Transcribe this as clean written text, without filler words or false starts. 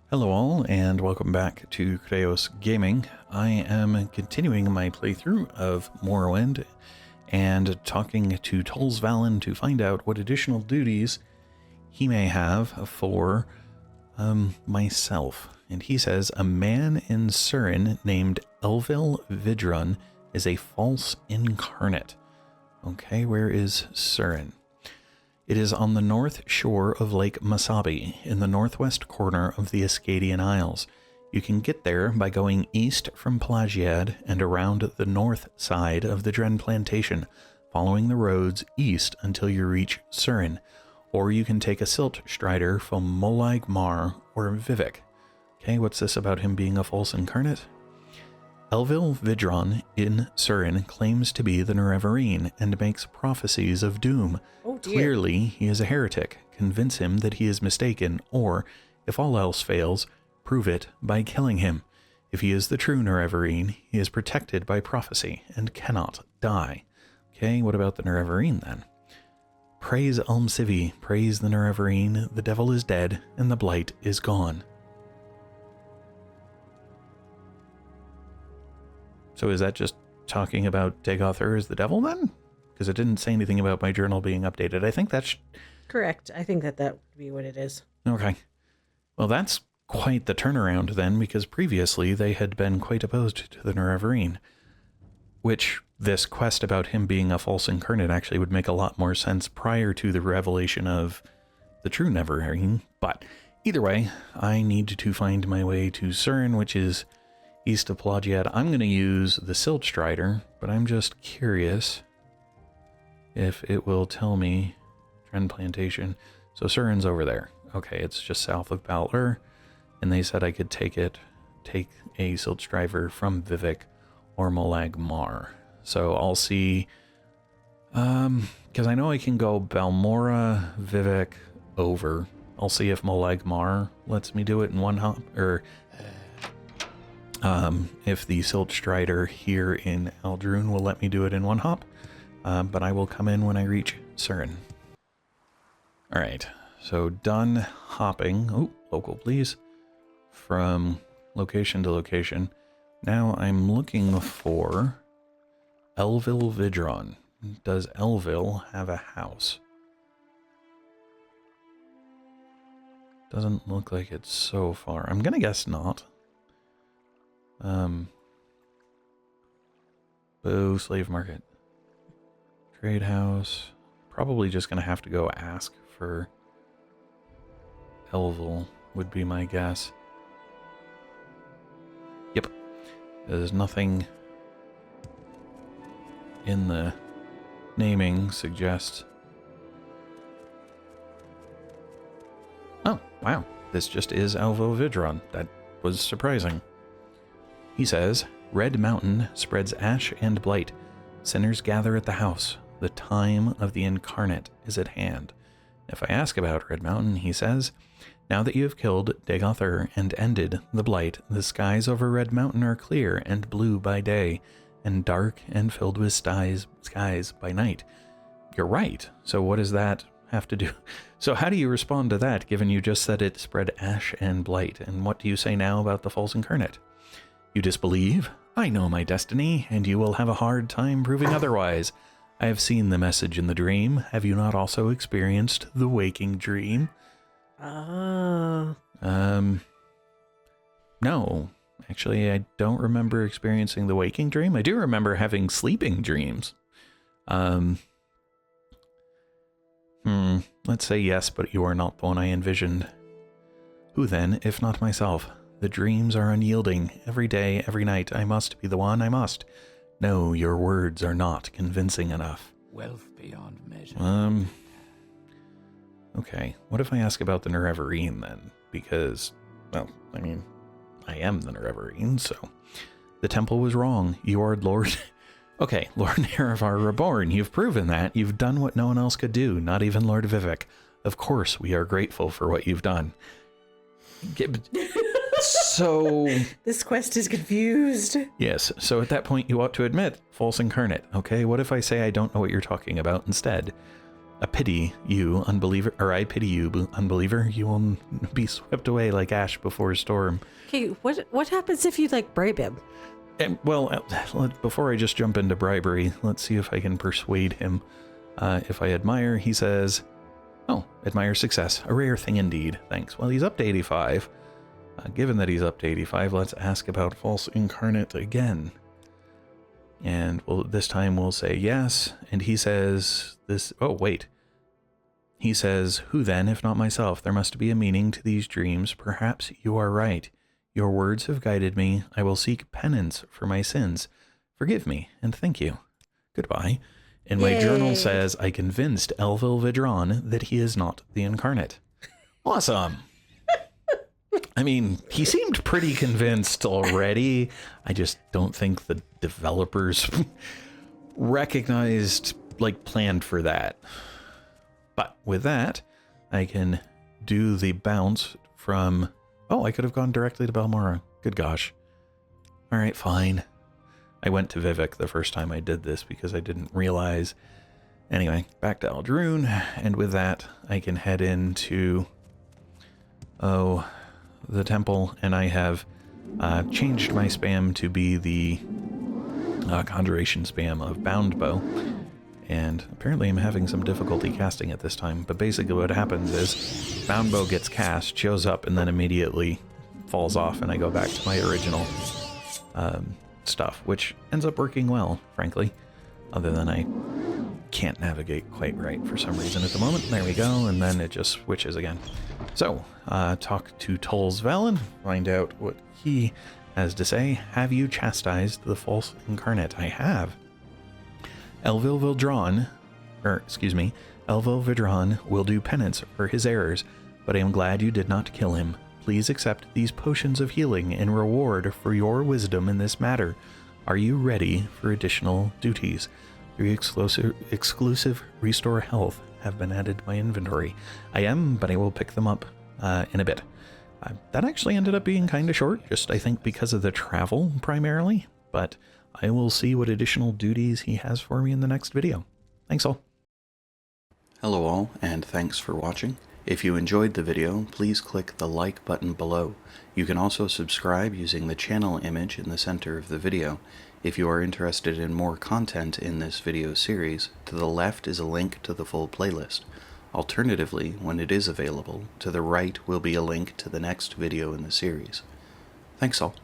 Hello all, and welcome back to Chreos Gaming. I am continuing my playthrough of Morrowind and talking to Tolls Valen to find out what additional duties he may have for myself. And he says, a man in Surin named Elvil Vidrun is a false incarnate. Okay, where is Surin? It is on the north shore of Lake Masabi, in the northwest corner of the Ascadian Isles. You can get there by going east from Pelagiad and around the north side of the Dren Plantation, following the roads east until you reach Surin, or you can take a silt strider from Molag Mar or Vivek. Okay, what's this about him being a false incarnate? Elvil Vidron in Surin claims to be the Nerevarine and makes prophecies of doom. Oh dear. Clearly, he is a heretic. Convince him that he is mistaken, or, if all else fails, prove it by killing him. If he is the true Nerevarine, he is protected by prophecy and cannot die. Okay, what about the Nerevarine then? Praise Almsivi, praise the Nerevarine, the devil is dead, and the blight is gone. So is that just talking about Dagothur as the devil then? Because it didn't say anything about my journal being updated. I think that's... Correct. I think that would be what it is. Okay. Well, that's quite the turnaround then, because previously they had been quite opposed to the Nerevarine. Which, this quest about him being a false incarnate actually would make a lot more sense prior to the revelation of the true Nerevarine. But either way, I need to find my way to Surin, which is east of Pelagiad. I'm going to use the Silt Strider, but I'm just curious if it will tell me Dren Plantation. So Surin's over there. Okay, it's just south of Balor, and they said I could take a Silt Strider from Vivek or Molag Mar. So I'll see, because I know I can go Balmora, Vivek, over. I'll see if Molag Mar lets me do it in one hop, or if the Silt Strider here in Aldrune will let me do it in one hop, but I will come in when I reach Surin. Alright, so done hopping, oh, local please, from location to location. Now I'm looking for Elvil Vidron. Does Elvil have a house? Doesn't look like it's so far. I'm gonna guess not. Boo, slave market. Trade house. Probably just gonna have to go ask for Elvil, would be my guess. Yep. There's nothing in the naming suggests. Oh, wow. This just is Elvil Vidron. That was surprising. He says, Red Mountain spreads ash and blight. Sinners gather at the house. The time of the incarnate is at hand. If I ask about Red Mountain, he says, now that you have killed Dagothur and ended the blight, the skies over Red Mountain are clear and blue by day, and dark and filled with skies by night. You're right. So what does that have to do? So how do you respond to that, given you just said it spread ash and blight? And what do you say now about the false incarnate? You disbelieve? I know my destiny, and you will have a hard time proving otherwise. I have seen the message in the dream. Have you not also experienced the waking dream? Ah. No. Actually, I don't remember experiencing the waking dream. I do remember having sleeping dreams. Let's say yes, but you are not the one I envisioned. Who then, if not myself? The dreams are unyielding. Every day, every night, I must be the one, I must. No, your words are not convincing enough. Wealth beyond measure. Okay. What if I ask about the Nerevarine then? Because, well, I mean, I am the Nerevarine, so. The temple was wrong. You are Lord... Okay, Lord Nerevar Reborn, you've proven that. You've done what no one else could do, not even Lord Vivek. Of course, we are grateful for what you've done. So... This quest is confused. Yes, so at that point you ought to admit, false incarnate. Okay, what if I say I don't know what you're talking about instead? I pity you, unbeliever, or I pity you, unbeliever. You will be swept away like ash before a storm. Okay, what happens if you like bribe him? And, well, before I just jump into bribery, let's see if I can persuade him. If I admire, he says, "Oh, admire success. A rare thing indeed. Thanks." Well, he's up to 85. Given that he's up to 85, let's ask about false incarnate again. And this time we'll say yes. And he says this. Oh, wait. He says, "Who then, if not myself? There must be a meaning to these dreams. Perhaps you are right. Your words have guided me. I will seek penance for my sins. Forgive me and thank you. Goodbye." And my journal says, "I convinced Elvil Vidron that he is not the incarnate." Awesome. I mean, he seemed pretty convinced already. I just don't think the developers recognized, planned for that. But with that, I can do the bounce from... Oh, I could have gone directly to Balmora. Good gosh. All right, fine. I went to Vivek the first time I did this because I didn't realize. Anyway, back to Aldrune, and with that, I can head into... the temple, and I have changed my spam to be the conjuration spam of Bound Bow, and apparently I'm having some difficulty casting it this time. But basically what happens is Bound Bow gets cast, shows up, and then immediately falls off, and I go back to my original stuff, which ends up working well, frankly, other than I can't navigate quite right for some reason at the moment. There we go, and then it just switches again. So, talk to Tolls Valen, find out what he has to say. Have you chastised the false incarnate? I have. Elvil Vidron will do penance for his errors, but I am glad you did not kill him. Please accept these potions of healing in reward for your wisdom in this matter. Are you ready for additional duties? 3 exclusive restore health have been added to my inventory. I am, but I will pick them up in a bit. That actually ended up being kind of short, just I think because of the travel primarily, but I will see what additional duties he has for me in the next video. Thanks all. Hello all, and thanks for watching. If you enjoyed the video, please click the like button below. You can also subscribe using the channel image in the center of the video. If you are interested in more content in this video series, to the left is a link to the full playlist. Alternatively, when it is available, to the right will be a link to the next video in the series. Thanks all.